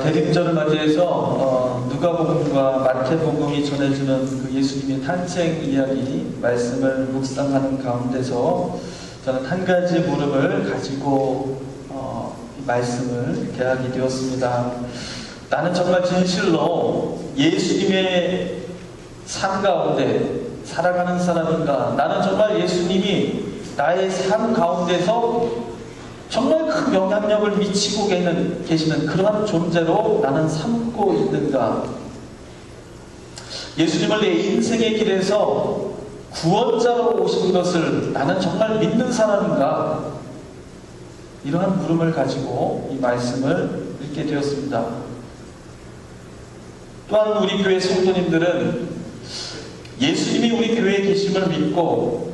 대림절을 맞이해서 누가복음과 마태복음이 전해주는 그 예수님의 탄생 이야기 말씀을 묵상하는 가운데서 저는 한 가지 물음을 가지고 이 말씀을 개하게 되었습니다. 나는 정말 진실로 예수님의 삶 가운데 살아가는 사람인가? 나는 정말 예수님이 나의 삶 가운데서 정말 큰 영향력을 미치고 계시는 그러한 존재로 나는 삼고 있는가? 예수님을 내 인생의 길에서 구원자로 오신 것을 나는 정말 믿는 사람인가? 이러한 물음을 가지고 이 말씀을 읽게 되었습니다. 또한 우리 교회 성도님들은 예수님이 우리 교회에 계심을 믿고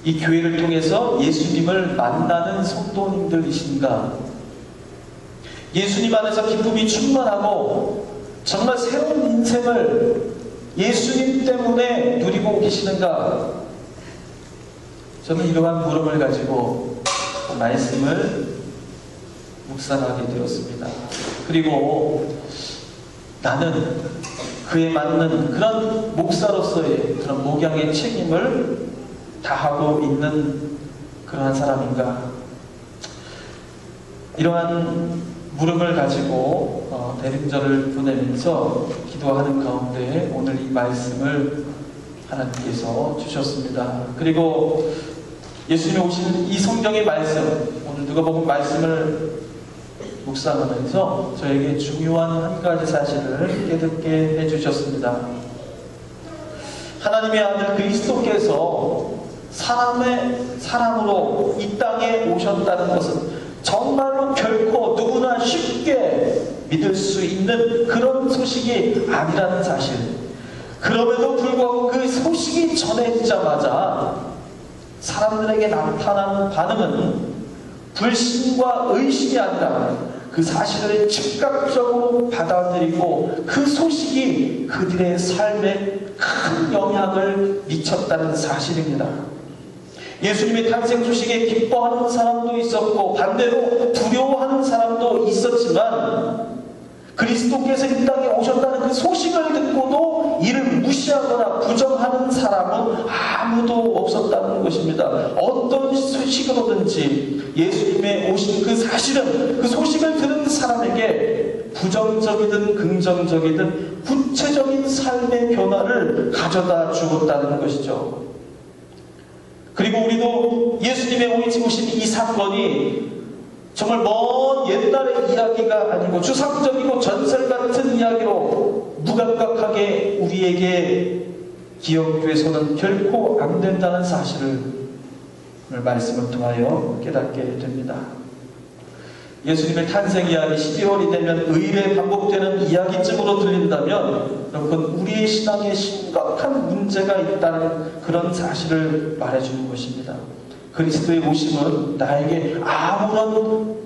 이 교회를 통해서 예수님을 만나는 성도님들이신가? 예수님 안에서 기쁨이 충만하고 정말 새로운 인생을 예수님 때문에 누리고 계시는가? 저는 이러한 물음을 가지고 말씀을 묵상하게 되었습니다. 그리고 나는 그에 맞는 그런 목사로서의 그런 목양의 책임을 다하고 있는 그러한 사람인가? 이러한 물음을 가지고 대림절을 보내면서 기도하는 가운데 오늘 이 말씀을 하나님께서 주셨습니다. 그리고 예수님이 오신 이 성경의 말씀, 오늘 누가복음 말씀을 묵상하면서 저에게 중요한 한 가지 사실을 깨닫게 해주셨습니다. 하나님의 아들 그리스도께서 사람으로 이 땅에 오셨다는 것은 정말로 결코 누구나 쉽게 믿을 수 있는 그런 소식이 아니라는 사실. 그럼에도 불구하고 그 소식이 전해지자마자 사람들에게 나타나는 반응은 불신과 의심이 아니라 그 사실을 즉각적으로 받아들이고 그 소식이 그들의 삶에 큰 영향을 미쳤다는 사실입니다. 예수님의 탄생 소식에 기뻐하는 사람도 있었고 반대로 두려워하는 사람도 있었지만 그리스도께서 이 땅에 오셨다는 그 소식을 듣고도 이를 무시하거나 부정하는 사람은 아무도 없었다는 것입니다. 어떤 소식으로든지 예수님의 오신 그 사실은 그 소식을 들은 사람에게 부정적이든 긍정적이든 구체적인 삶의 변화를 가져다 주었다는 것이죠. 그리고 우리도 예수님의 오신 이 사건이 정말 먼 옛날의 이야기가 아니고 추상적이고 전설 같은 이야기로 무감각하게 우리에게 기억돼서는 결코 안 된다는 사실을 오늘 말씀을 통하여 깨닫게 됩니다. 예수님의 탄생 이야기 12월이 되면 의례 반복되는 이야기쯤으로 들린다면 여러분 우리의 신앙에 심각한 문제가 있다는 그런 사실을 말해주는 것입니다. 그리스도의 오심은 나에게 아무런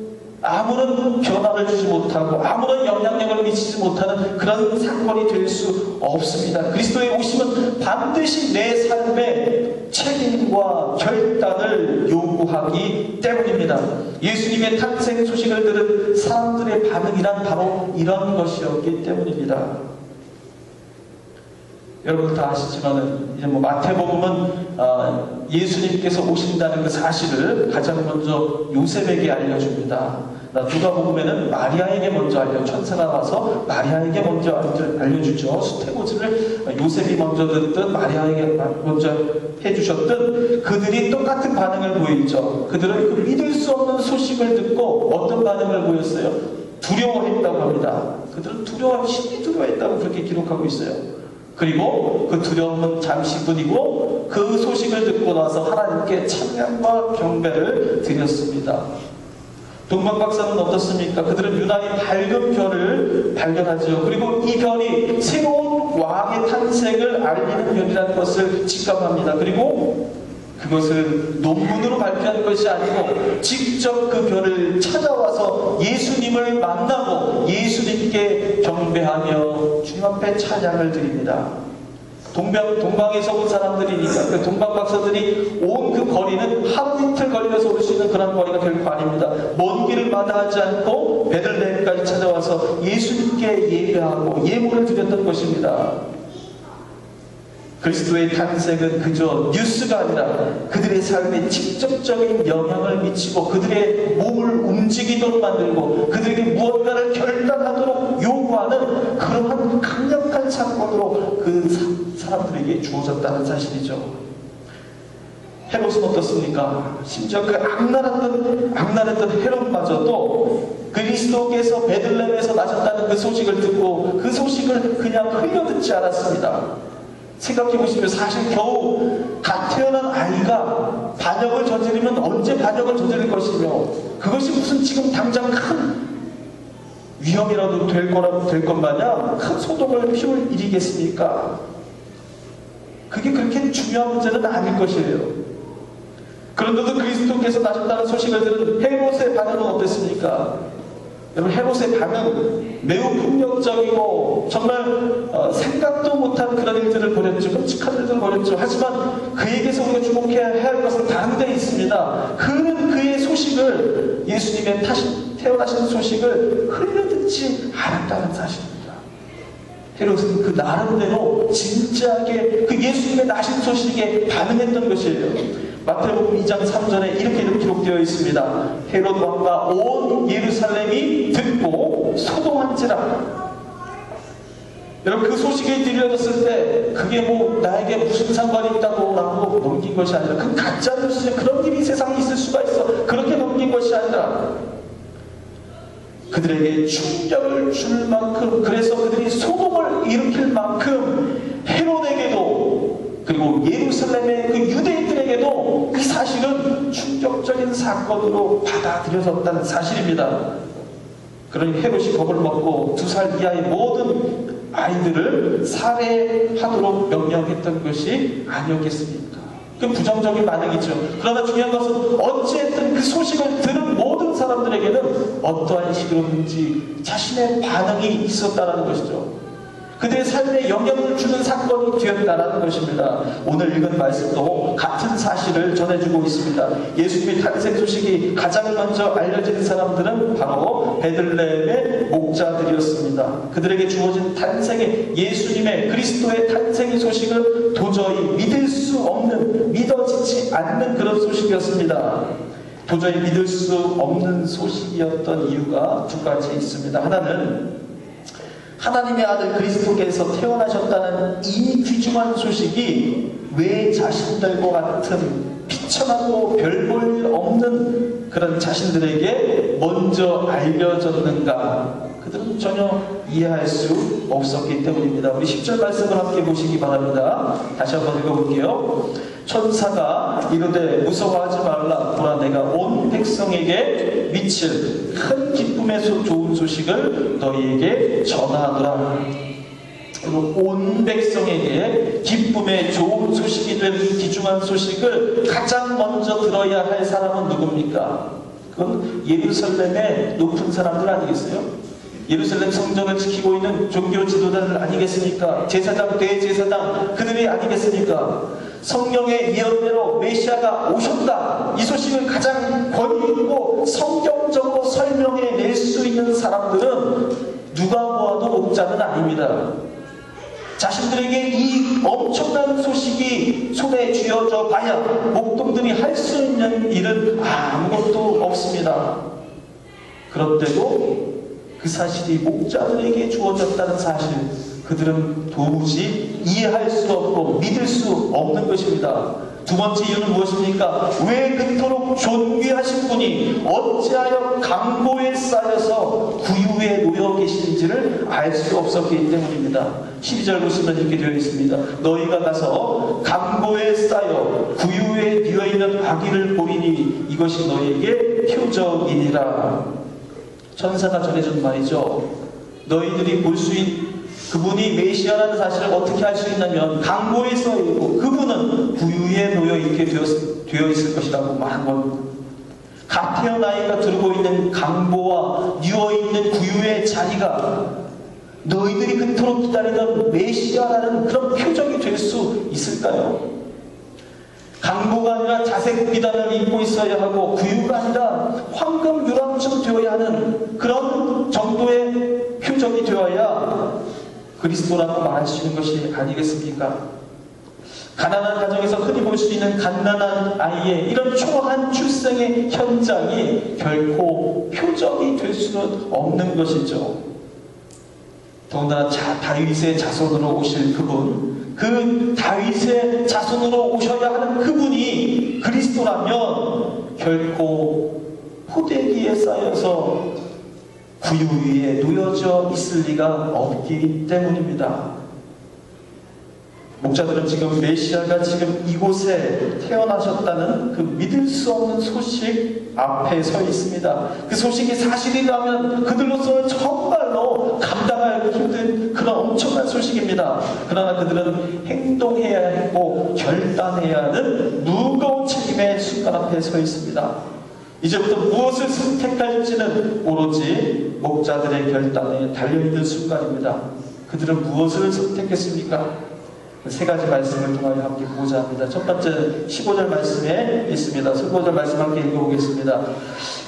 변화를 주지 못하고 아무런 영향력을 미치지 못하는 그런 사건이 될 수 없습니다. 그리스도의 오심은 반드시 내 삶의 책임과 결단을 요구하기 때문입니다. 예수님의 탄생 소식을 들은 사람들의 반응이란 바로 이런 것이었기 때문입니다. 여러분 다 아시지만은 이제 마태복음은 예수님께서 오신다는 그 사실을 가장 먼저 요셉에게 알려줍니다. 누가복음에는 마리아에게 먼저 천사가 와서 마리아에게 먼저 알려주죠. 수태고지를 요셉이 먼저 듣든 마리아에게 먼저 해주셨든 그들이 똑같은 반응을 보이죠. 그들은 그 믿을 수 없는 소식을 듣고 어떤 반응을 보였어요? 두려워했다고 합니다. 그들은 심히 두려워했다고 그렇게 기록하고 있어요. 그리고 그 두려움은 잠시뿐이고 그 소식을 듣고 나서 하나님께 찬양과 경배를 드렸습니다. 동방박사는 어떻습니까? 그들은 유난히 밝은 별을 발견하죠. 그리고 이 별이 새로운 왕의 탄생을 알리는 별이라는 것을 직감합니다. 그리고 그것을 논문으로 발표한 것이 아니고 직접 그 별을 찾아와서 예수님을 만나고 예수님께 경배하며 주님 앞에 찬양을 드립니다. 동방에서 온 사람들이니까 그 동방 박사들이 온 그 거리는 하루 이틀 걸려서 올 수 있는 그런 거리가 결코 아닙니다. 먼 길을 마다하지 않고 베들레헴까지 찾아와서 예수님께 예배하고 예물을 드렸던 것입니다. 그리스도의 탄생은 그저 뉴스가 아니라 그들의 삶에 직접적인 영향을 미치고 그들의 몸을 움직이도록 만들고 그들에게 무언가를 결단하도록 요구하는 그러한 강력한 사건으로 그 사람들에게 주어졌다는 사실이죠. 헤롯은 어떻습니까? 심지어 그 악랄했던 헤롯마저도 그리스도께서 베들레헴에서 나셨다는 그 소식을 듣고 그 소식을 그냥 흘려듣지 않았습니다. 생각해보시면 사실 겨우 갓 태어난 아이가 반역을 저지르면 언제 반역을 저지를 것이며 그것이 무슨 지금 당장 큰 위험이라도 될 것 마냥 큰 소동을 피울 일이겠습니까? 그게 그렇게 중요한 문제는 아닐 것이에요. 그런데도 그리스도께서 나셨다는 소식을 들은 헤롯의 반응은 어땠습니까? 여러분, 헤롯의 반응 매우 폭력적이고 정말 생각도 못한 그런 일들을 벌였죠. 끔찍한 일들을 벌였죠. 하지만 그에게서 우리가 주목해야 할 것은 다른 데 있습니다. 그는 그의 소식을, 예수님의 태어나신 소식을 흘려듣지 않았다는 사실입니다. 헤롯은 그 나름대로 진지하게 그 예수님의 나신 소식에 반응했던 것이에요. 마태복음 2장 3절에 이렇게 기록되어 있습니다. 헤롯 왕과 온 예루살렘이 듣고 소동한지라. 여러분, 그 소식이 들려졌을 때 그게 뭐 나에게 무슨 상관이 있다고 라고 넘긴 것이 아니라 그 가짜 뉴스에 그런 일이 세상에 있을 수가 있어 그렇게 넘긴 것이 아니라 그들에게 충격을 줄 만큼, 그래서 그들이 소동을 일으킬 만큼 헤롯에게도 그리고 예루살렘의 그 유대인들에게도 이 사실은 충격적인 사건으로 받아들여졌다는 사실입니다. 그러니 헤롯이 겁을 먹고 2살 이하의 모든 아이들을 살해하도록 명령했던 것이 아니었겠습니까? 그 부정적인 반응이죠. 그러나 중요한 것은 어찌했든 그 소식을 들은 모든 사람들에게는 어떠한 식으로든지 자신의 반응이 있었다는 것이죠. 그들의 삶에 영향을 주는 사건이 되었다는 것입니다. 오늘 읽은 말씀도 같은 사실을 전해주고 있습니다. 예수님의 탄생 소식이 가장 먼저 알려진 사람들은 바로 베들레헴의 목자들이었습니다. 그들에게 주어진 탄생의 예수님의 그리스도의 탄생의 소식은 도저히 믿을 수 없는, 믿어지지 않는 그런 소식이었습니다. 도저히 믿을 수 없는 소식이었던 이유가 2가지 있습니다. 하나는 하나님의 아들 그리스도께서 태어나셨다는 이 귀중한 소식이 왜 자신들과 같은 비천하고 별 볼 일 없는 그런 자신들에게 먼저 알려졌는가? 그들은 전혀 이해할 수 없었기 때문입니다. 우리 10절 말씀을 함께 보시기 바랍니다. 다시 한번 읽어볼게요. 천사가 이르되 무서워하지 말라. 보라, 내가 온 백성에게 미칠 큰 기쁨에서 좋은 소식을 너희에게 전하노라. 그리고 온 백성에게 기쁨의 좋은 소식이 된 이 귀중한 소식을 가장 먼저 들어야 할 사람은 누굽니까? 그건 예루살렘의 높은 사람들 아니겠어요? 예루살렘 성전을 지키고 있는 종교 지도자들 아니겠습니까? 제사장, 대제사장 그들이 아니겠습니까? 성령의 예언대로 메시아가 오셨다, 이 소식을 가장 권위 있고 성경적으로 설명해 낼 수 있는 사람들은 누가 보아도 목자는 아닙니다. 자신들에게 이 엄청난 소식이 손에 쥐어져 봐야 목동들이 할 수 있는 일은 아무것도 없습니다. 그런데도 그 사실이 목자들에게 주어졌다는 사실, 그들은 도무지 이해할 수 없고 믿을 수 없는 것입니다. 2번째 이유는 무엇입니까? 왜 그토록 존귀하신 분이 어찌하여 강보에 쌓여서 구유에 놓여 계시는지를 알 수 없었기 때문입니다. 12절 보시면 이렇게 되어 있습니다. 너희가 가서 강보에 쌓여 구유에 놓여 있는 아기를 보리니 이것이 너희에게 표적이니라. 천사가 전해준 말이죠. 너희들이 볼 수 있는 그분이 메시아라는 사실을 어떻게 알 수 있냐면 강보에 써있고 그분은 구유에 놓여 있게 되어 있을 것이라고 말한 겁니다. 갓 태어난 아이가 들고 있는 강보와 누워있는 구유의 자리가 너희들이 그토록 기다리던 메시아라는 그런 표적이 될 될 수 있을까요? 강부가 아니라 자색 비단을 입고 있어야 하고 구유가 아니라 황금 유람처럼 되어야 하는 그런 정도의 표정이 되어야 그리스도라고 말할 수 있는 것이 아니겠습니까? 가난한 가정에서 흔히 볼 수 있는 갓난한 아이의 이런 초라한 출생의 현장이 결코 표적이 될 수는 없는 것이죠. 더군다나 다윗의 자손으로 오실 그분, 그 다윗의 자손으로 오셔야 하는 그분이 그리스도라면 결코 포대기에 쌓여서 구유 위에 놓여져 있을 리가 없기 때문입니다. 목자들은 지금 메시아가 지금 이곳에 태어나셨다는 그 믿을 수 없는 소식 앞에 서 있습니다. 그 소식이 사실이라면 그들로서는 정말로 감당하기 힘든 그런 엄청난 소식입니다. 그러나 그들은 행동해야 했고 결단해야 하는 무거운 책임의 순간 앞에 서 있습니다. 이제부터 무엇을 선택할지는 오로지 목자들의 결단에 달려있는 순간입니다. 그들은 무엇을 선택했습니까? 세 가지 말씀을 통하여 함께 보고자 합니다. 첫 번째 15절 말씀에 있습니다. 15절 말씀 함께 읽어보겠습니다.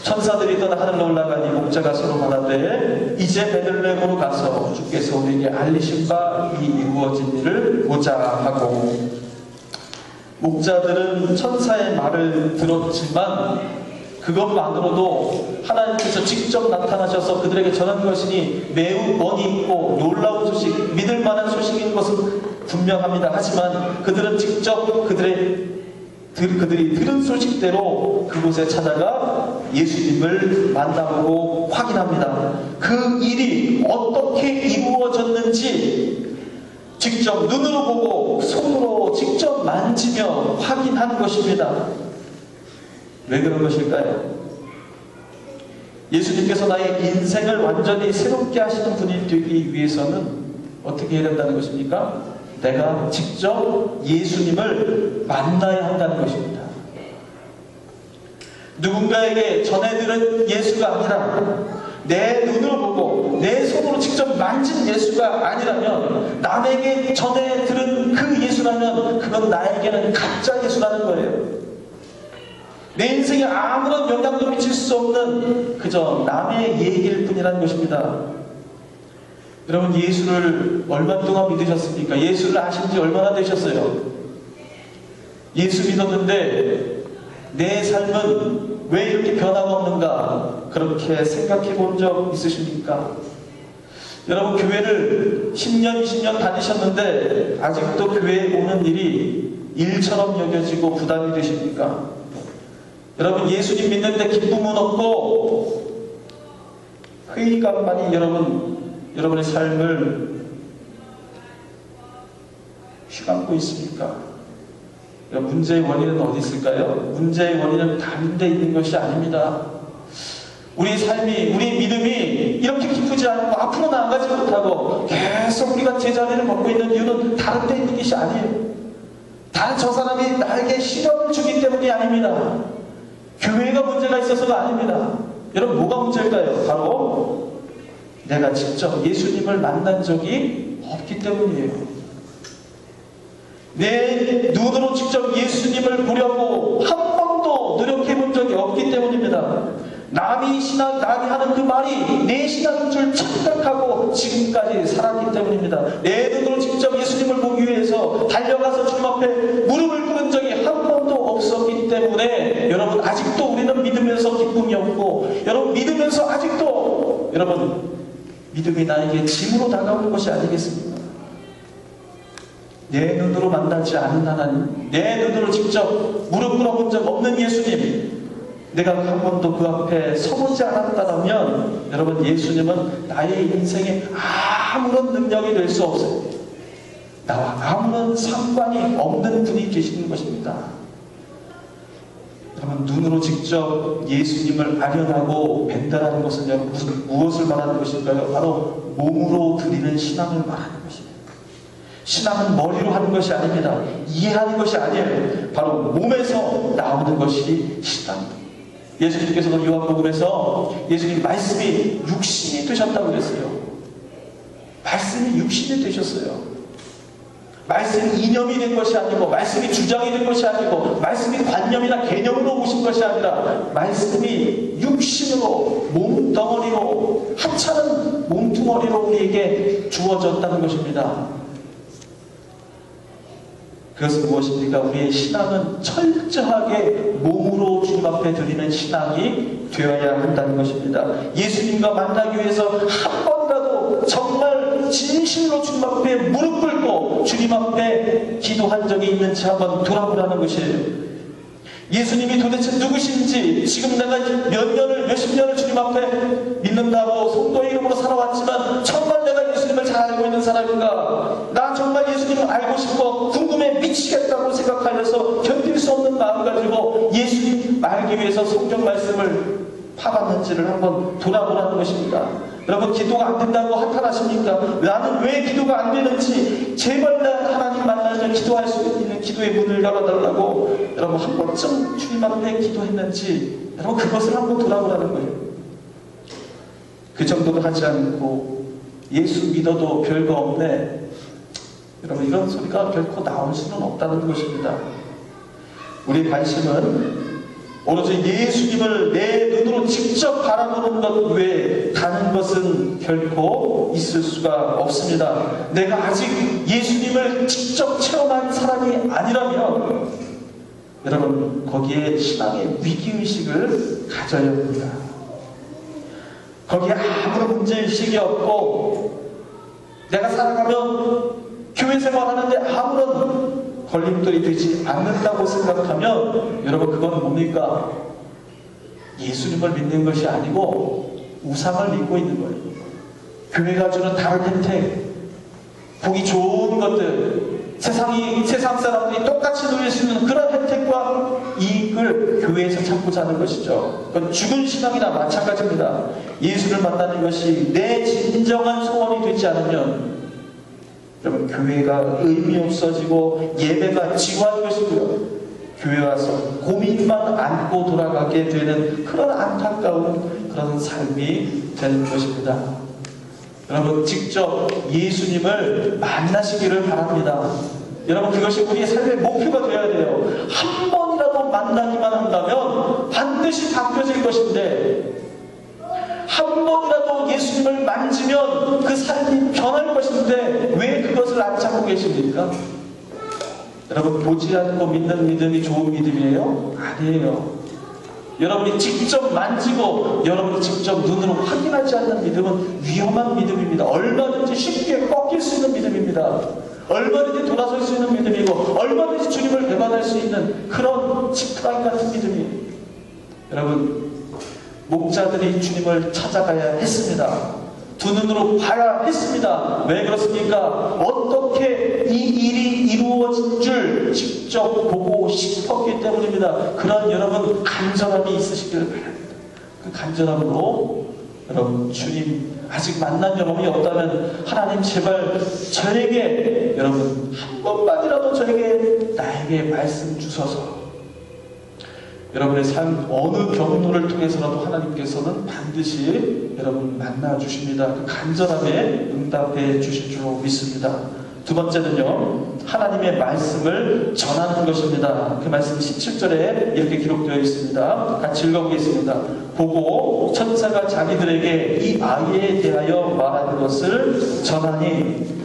천사들이 떠나 하늘로 올라가니 목자가 서로 말하되 이제 베들레헴으로 가서 주께서 우리에게 알리신 바 이 이루어진 일을 보자 하고, 목자들은 천사의 말을 들었지만 그것만으로도 하나님께서 직접 나타나셔서 그들에게 전한 것이니 매우 권위 있고 놀라운 소식, 믿을 만한 소식인 것은 분명합니다. 하지만 그들은 직접 그들이 들은 소식대로 그곳에 찾아가 예수님을 만나보고 확인합니다. 그 일이 어떻게 이루어졌는지 직접 눈으로 보고 손으로 직접 만지며 확인한 것입니다. 왜 그런 것일까요? 예수님께서 나의 인생을 완전히 새롭게 하시는 분이 되기 위해서는 어떻게 해야 된다는 것입니까? 내가 직접 예수님을 만나야 한다는 것입니다. 누군가에게 전해들은 예수가 아니라 내 눈으로 보고 내 손으로 직접 만진 예수가 아니라면, 남에게 전해 들은 그 예수라면 그건 나에게는 가짜 예수라는 거예요. 내 인생에 아무런 영향도 미칠 수 없는 그저 남의 얘기일 뿐이라는 것입니다. 여러분, 예수를 얼마 동안 믿으셨습니까? 예수를 아신 지 얼마나 되셨어요? 예수 믿었는데 내 삶은 왜 이렇게 변화가 없는가? 그렇게 생각해 본 적 있으십니까? 여러분, 교회를 10년, 20년 다니셨는데 아직도 교회에 오는 일이 일처럼 여겨지고 부담이 되십니까? 여러분, 예수님 믿는데 기쁨은 없고 회의감만이 여러분의 삶을 휘감고 있습니까? 문제의 원인은 어디 있을까요? 문제의 원인은 다른 데 있는 것이 아닙니다. 우리 삶이, 우리 믿음이 이렇게 기쁘지 않고 앞으로 나아가지 못하고 계속 우리가 제자리를 먹고 있는 이유는 다른 데 있는 것이 아니에요. 다 저 사람이 나에게 시련을 주기 때문이 아닙니다. 교회가 문제가 있어서가 아닙니다. 여러분, 뭐가 문제일까요? 바로 내가 직접 예수님을 만난 적이 없기 때문이에요. 내 눈으로 직접 예수님을 보려고 한 번도 노력해 본 적이 없기 때문입니다. 남이 하는 그 말이 내 신앙인 줄 착각하고 지금까지 살았기 때문입니다. 내 눈으로 직접 예수님을 보기 위해서 달려가서 주님 앞에 무릎을 꿇은 적이 한 번도 없었기 때문에 여러분, 아직도 우리는 믿으면서 기쁨이 없고, 여러분, 믿으면서 아직도 믿음이 나에게 짐으로 다가오는 것이 아니겠습니까? 내 눈으로 만나지 않은 하나님, 내 눈으로 직접 무릎 꿇어본 적 없는 예수님, 내가 한 번도 그 앞에 서보지 않았다면 여러분, 예수님은 나의 인생에 아무런 능력이 될 수 없어요. 나와 아무런 상관이 없는 분이 계시는 것입니다. 여러분, 눈으로 직접 예수님을 발견하고 벤달하는 것은 무엇을 말하는 것일까요? 바로 몸으로 드리는 신앙을 말하는 것입니다. 신앙은 머리로 하는 것이 아닙니다. 이해하는 것이 아니에요. 바로 몸에서 나오는 것이 신앙입니다. 예수님께서도 요한복음에서 예수님 말씀이 육신이 되셨다고 그랬어요. 말씀이 육신이 되셨어요. 말씀이 이념이 된 것이 아니고, 말씀이 주장이 된 것이 아니고, 말씀이 관념이나 개념으로 오신 것이 아니라 말씀이 육신으로, 몸덩어리로, 하찮은 몸뚱어리로 우리에게 주어졌다는 것입니다. 그것은 무엇입니까? 우리의 신앙은 철저하게 몸으로 주님 앞에 드리는 신앙이 되어야 한다는 것입니다. 예수님과 만나기 위해서 한 번이라도 정말 진실로 주님 앞에 무릎 꿇고 주님 앞에 기도한 적이 있는지 한번 돌아보라는 것이에요. 예수님이 도대체 누구신지, 지금 내가 몇십 년을 주님 앞에 믿는다고 성도의 이름으로 살아왔지만 정말 내가 예수님을 잘 알고 있는 사람인가? 나 정말 예수님을 알고 싶어 궁금해 미치겠다고 생각하면서 견딜 수 없는 마음 가지고 예수님 알기 위해서 성경 말씀을 파봤는지를 한번 돌아보라는 것입니다. 여러분, 기도가 안 된다고 한탄하십니까? 나는 왜 기도가 안 되는지 제발 나 하나님 만나서 기도할 수 있는 기도의 문을 열어달라고 여러분 한 번쯤 주님 앞에 기도했는지 여러분 그것을 한번 돌아보라는 거예요. 그 정도도 하지 않고 예수 믿어도 별거 없네, 여러분 이런 소리가 결코 나올 수는 없다는 것입니다. 우리의 관심은 오로지 예수님을 내 눈으로 직접 바라보는 것 외에 다른 것은 결코 있을 수가 없습니다. 내가 아직 예수님을 직접 체험한 사람이 아니라면 여러분 거기에 신앙의 위기의식을 가져야 합니다. 거기에 아무런 문제의식이 없고 내가 살아가면 교회 생활하는데 아무런 걸림돌이 되지 않는다고 생각하면 여러분 그건 뭡니까? 예수님을 믿는 것이 아니고 우상을 믿고 있는 거예요. 교회가 주는 다른 혜택, 보기 좋은 것들, 세상 사람들이 똑같이 누릴 수 있는 그런 혜택과 이익을 교회에서 찾고자 하는 것이죠. 그건 죽은 신앙이나 마찬가지입니다. 예수를 만나는 것이 내 진정한 소원이 되지 않으면 여러분 교회가 의미 없어지고 예배가 지루한 것이고요. 교회 와서 고민만 안고 돌아가게 되는 그런 안타까운 그런 삶이 되는 것입니다. 여러분 직접 예수님을 만나시기를 바랍니다. 여러분 그것이 우리의 삶의 목표가 되어야 돼요. 한 번이라도 만나기만 한다면 반드시 바뀌어질 것인데 한 번이라도 예수님을 만지면 그 삶이 변할 것인데 왜 그것을 안 찾고 계십니까? 여러분 보지 않고 믿는 믿음이 좋은 믿음이에요? 아니에요. 여러분이 직접 만지고 여러분이 직접 눈으로 확인하지 않는 믿음은 위험한 믿음입니다. 얼마든지 쉽게 꺾일 수 있는 믿음입니다. 얼마든지 돌아설 수 있는 믿음이고 얼마든지 주님을 배반할 수 있는 그런 지푸라기 같은 믿음이에요. 여러분 목자들이 주님을 찾아가야 했습니다. 두 눈으로 봐야 했습니다. 왜 그렇습니까? 어떻게 이 일이 이루어진 줄 직접 보고 싶었기 때문입니다. 그런 여러분 간절함이 있으시기를 바랍니다. 그 간절함으로 여러분 주님 아직 만난 경험이 없다면 하나님 제발 저에게 여러분 한 번만이라도 저에게 나에게 말씀 주셔서 여러분의 삶 어느 경로를 통해서라도 하나님께서는 반드시 여러분 만나 주십니다. 그 간절함에 응답해 주실 줄 믿습니다. 두 번째는요, 하나님의 말씀을 전하는 것입니다. 그 말씀이 17절에 이렇게 기록되어 있습니다. 같이 읽어보겠습니다. 보고 천사가 자기들에게 이 아이에 대하여 말하는 것을 전하니,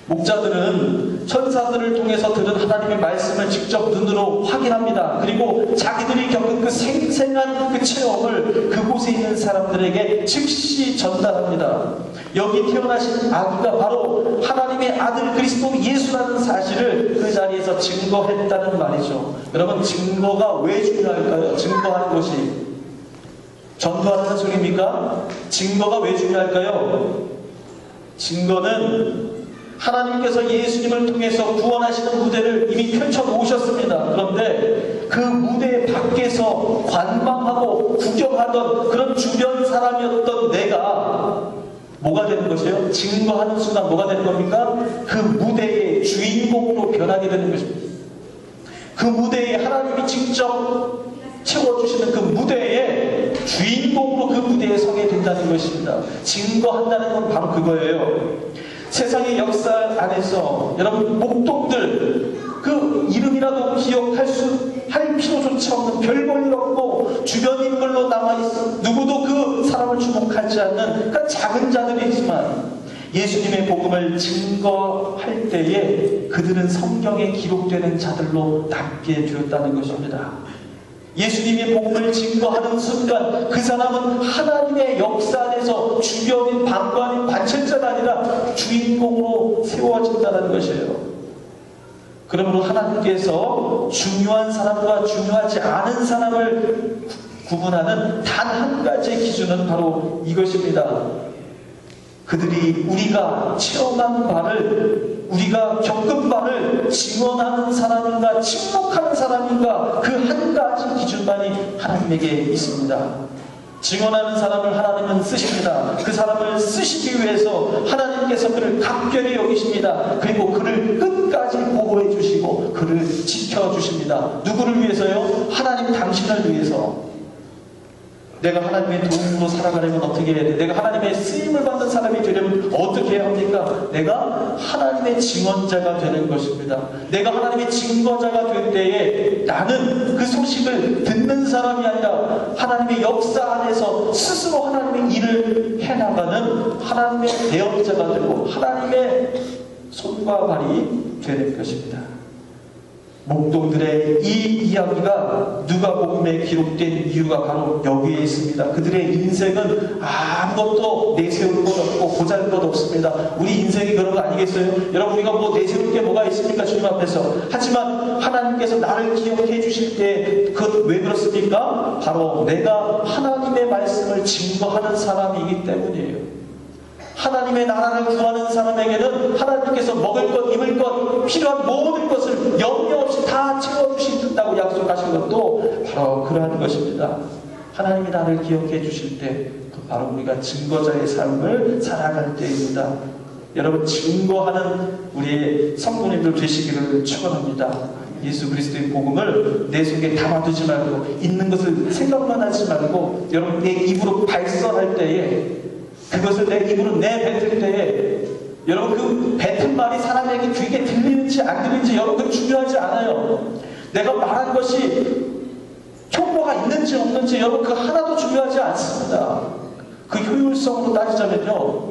목자들은 천사들을 통해서 들은 하나님의 말씀을 직접 눈으로 확인합니다. 그리고 자기들이 겪은 그 생생한 그 체험을 그곳에 있는 사람들에게 즉시 전달합니다. 여기 태어나신 아기가 바로 하나님의 아들 그리스도 예수라는 사실을 그 자리에서 증거했다는 말이죠. 여러분 증거가 왜 중요할까요? 증거하는 것이 전도하는 소리입니까? 증거가 왜 중요할까요? 증거는 하나님께서 예수님을 통해서 구원하시는 무대를 이미 펼쳐놓으셨습니다. 그런데 그 무대 밖에서 관망하고 구경하던 그런 주변 사람이었던 내가 뭐가 되는 것이에요? 증거하는 순간 뭐가 되는 겁니까? 그 무대의 주인공으로 변하게 되는 것입니다. 그 무대에 하나님이 직접 채워주시는 그 무대의 주인공으로 그 무대에 서게 된다는 것입니다. 증거한다는 건 바로 그거예요. 세상의 역사 안에서 여러분 목동들 그 이름이라도 할 필요조차 없는 별 볼 일 없고 주변 인물로 남아있어 누구도 그 사람을 주목하지 않는 그 작은 자들이지만 예수님의 복음을 증거할 때에 그들은 성경에 기록되는 자들로 남게 되었다는 것입니다. 예수님의 복음을 증거하는 순간 그 사람은 하나님의 역사 안에서 주변인 방관인 관찰자가 아니라 주인공으로 세워진다는 것이에요. 그러므로 하나님께서 중요한 사람과 중요하지 않은 사람을 구분하는 단 한 가지의 기준은 바로 이것입니다. 그들이 우리가 체험한 바를, 우리가 겪은 바를 증언하는 사람인가 침묵하는 사람인가 그 한 가지 기준만이 하나님에게 있습니다. 증언하는 사람을 하나님은 쓰십니다. 그 사람을 쓰시기 위해서 하나님께서 그를 각별히 여기십니다. 그리고 그를 끝까지 보호해 주시고 그를 지켜주십니다. 누구를 위해서요? 하나님 당신을 위해서. 내가 하나님의 도움으로 살아가려면 어떻게 해야 돼? 내가 하나님의 쓰임을 받는 사람이 되려면 어떻게 해야 합니까? 내가 하나님의 증언자가 되는 것입니다. 내가 하나님의 증거자가 될 때에 나는 그 소식을 듣는 사람이 아니라 하나님의 역사 안에서 스스로 하나님의 일을 해나가는 하나님의 대언자가 되고 하나님의 손과 발이 되는 것입니다. 목동들의 이 이야기가 누가복음에 기록된 이유가 바로 여기에 있습니다. 그들의 인생은 아무것도 내세울 것 없고 보잘것 없습니다. 우리 인생이 그런 거 아니겠어요? 여러분 우리가 뭐 내세울 게 뭐가 있습니까? 주님 앞에서. 하지만 하나님께서 나를 기억해 주실 때 그것 왜 그렇습니까? 바로 내가 하나님의 말씀을 증거하는 사람이기 때문이에요. 하나님의 나라를 구하는 사람에게는 하나님께서 먹을 것, 입을 것, 필요한 모든 것을 염려 없이 다 채워주신다고 약속하신 것도 바로 그러한 것입니다. 하나님이 나를 기억해 주실 때 바로 우리가 증거자의 삶을 살아갈 때입니다. 여러분 증거하는 우리의 성도님들 되시기를 축원합니다. 예수 그리스도의 복음을 내 속에 담아두지 말고 있는 것을 생각만 하지 말고 여러분 내 입으로 발설할 때에 그것을 내 입으로 내뱉을 때에 여러분 그 뱉은 말이 사람에게 귀에 들리는지 안 들리는지 여러분 그건 중요하지 않아요. 내가 말한 것이 효과가 있는지 없는지 여러분 그 하나도 중요하지 않습니다. 그 효율성으로 따지자면요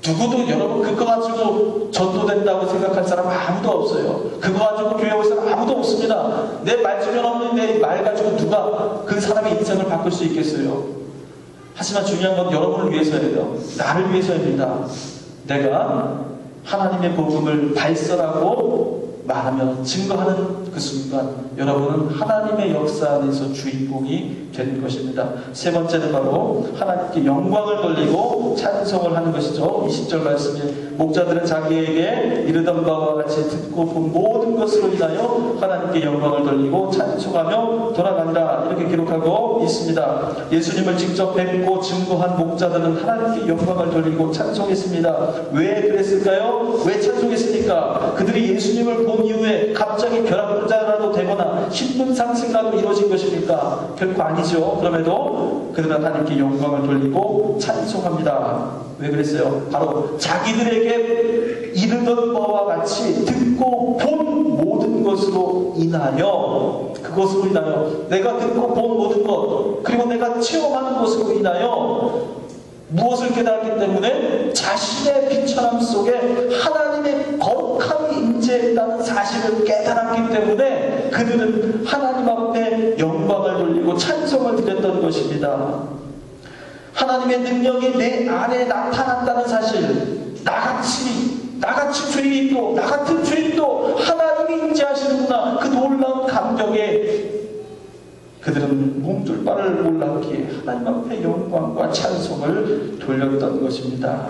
누구도 여러분 그거 가지고 전도된다고 생각할 사람 아무도 없어요. 그거 가지고 교회 올 사람 아무도 없습니다. 내 말 주변 없는 내 말 가지고 누가 그 사람의 인생을 바꿀 수 있겠어요? 하지만 중요한 건 여러분을 위해서예요. 나를 위해서입니다. 내가 하나님의 복음을 발설하고 말하며 증거하는 그 순간 여러분은 하나님의 역사 안에서 주인공이 되는 것입니다. 세 번째는 바로 하나님께 영광을 돌리고 찬송을 하는 것이죠. 20절 말씀에 목자들은 자기에게 이르던 바와 같이 듣고 본 모든 것으로 인하여 하나님께 영광을 돌리고 찬송하며 돌아간다 이렇게 기록하고 있습니다. 예수님을 직접 뵙고 증거한 목자들은 하나님께 영광을 돌리고 찬송했습니다. 왜 그랬을까요? 왜 찬송했습니까? 그들이 예수님을 본 이후에 갑자기 벼락부자라도 되거나 신분 상승이라도 이루어진 것입니까? 결코 아니죠. 그럼에도 그들은 하나님께 영광을 돌리고 찬송합니다. 왜 그랬어요? 바로 자기들에게 이르던 바와 같이 듣고 본 모든 것으로 인하여 그것으로 인하여 내가 듣고 본 모든 것 그리고 내가 체험하는 것으로 인하여 무엇을 깨달았기 때문에 자신의 비천함 속에 하나님의 거룩함이 임재했다는 사실을 깨달았기 때문에 그들은 하나님 앞에 영광을 돌리고 찬송을 드렸던 것입니다. 하나님의 능력이 내 안에 나타났다는 사실 나같이 죄인도 나 같은 죄인도 하나님이 임재하시는구나 그 놀라운 감격에 그들은 몸둘 바를 몰랐기에 하나님 앞에 영광과 찬송을 돌렸던 것입니다.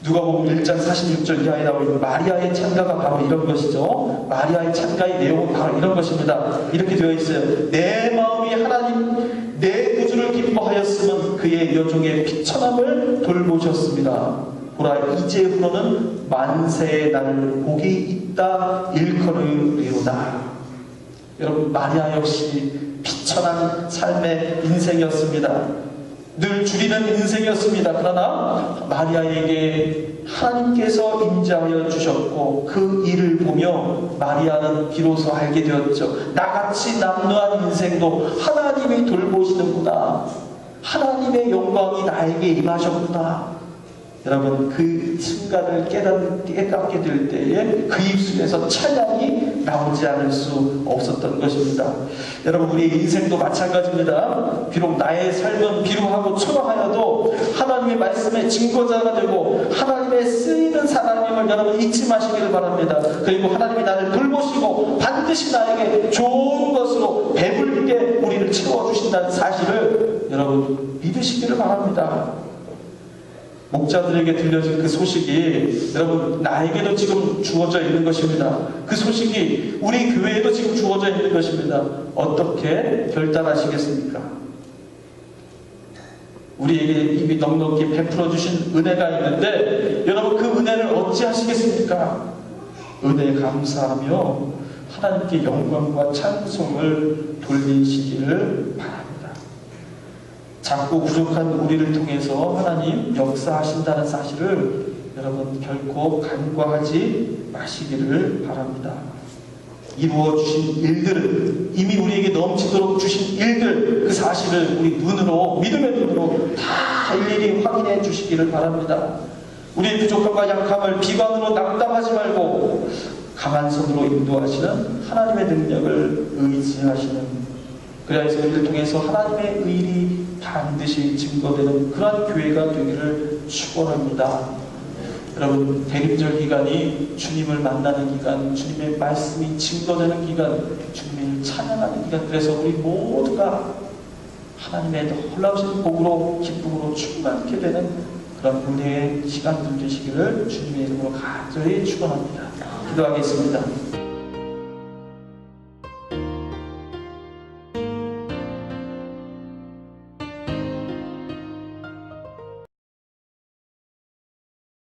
누가복음 1장 46절 이하에 나와 있는 마리아의 찬가가 바로 이런 것이죠. 마리아의 찬가의 내용은 바로 이런 것입니다. 이렇게 되어 있어요. 내 마음이 하나님 내 구주를 기뻐하였으면 그의 여종의 비천함을 돌보셨습니다. 보라 이제후로는 만세의 나를 복이 있다 일컬으리로다. 여러분 마리아 역시 비천한 삶의 인생이었습니다. 늘 줄이는 인생이었습니다. 그러나 마리아에게 하나님께서 임재하여 주셨고 그 일을 보며 마리아는 비로소 알게 되었죠. 나같이 남루한 인생도 하나님이 돌보시는구나. 하나님의 영광이 나에게 임하셨구나. 여러분, 그 순간을 깨닫게 될 때에 그 입술에서 찬양이 나오지 않을 수 없었던 것입니다. 여러분, 우리의 인생도 마찬가지입니다. 비록 나의 삶은 비루하고 초라하여도 하나님의 말씀의 증거자가 되고 하나님의 쓰이는 사람임을 여러분 잊지 마시기를 바랍니다. 그리고 하나님이 나를 돌보시고 반드시 나에게 좋은 것으로 배불리게 우리를 채워주신다는 사실을 여러분 믿으시기를 바랍니다. 목자들에게 들려진 그 소식이 여러분 나에게도 지금 주어져 있는 것입니다. 그 소식이 우리 교회에도 지금 주어져 있는 것입니다. 어떻게 결단하시겠습니까? 우리에게 이미 넉넉히 베풀어 주신 은혜가 있는데 여러분 그 은혜를 어찌하시겠습니까? 은혜에 감사하며 하나님께 영광과 찬송을 돌리시기를 바랍니다. 작고 부족한 우리를 통해서 하나님 역사하신다는 사실을 여러분 결코 간과하지 마시기를 바랍니다. 이루어 주신 일들은 이미 우리에게 넘치도록 주신 일들, 그 사실을 우리 눈으로, 믿음의 눈으로 다 일일이 확인해 주시기를 바랍니다. 우리의 부족함과 약함을 비관으로 낙담하지 말고 강한 손으로 인도하시는 하나님의 능력을 의지하시는, 그래야 해서 우리를 통해서 하나님의 의일이 반드시 증거되는 그러한 교회가 되기를 축원합니다. 여러분, 대림절 기간이 주님을 만나는 기간, 주님의 말씀이 증거되는 기간, 주님을 찬양하는 기간, 그래서 우리 모두가 하나님의 놀라우신 복으로 기쁨으로 충만케 되는 그런 은혜의 시간들 되시기를 주님의 이름으로 간절히 축원합니다. 기도하겠습니다.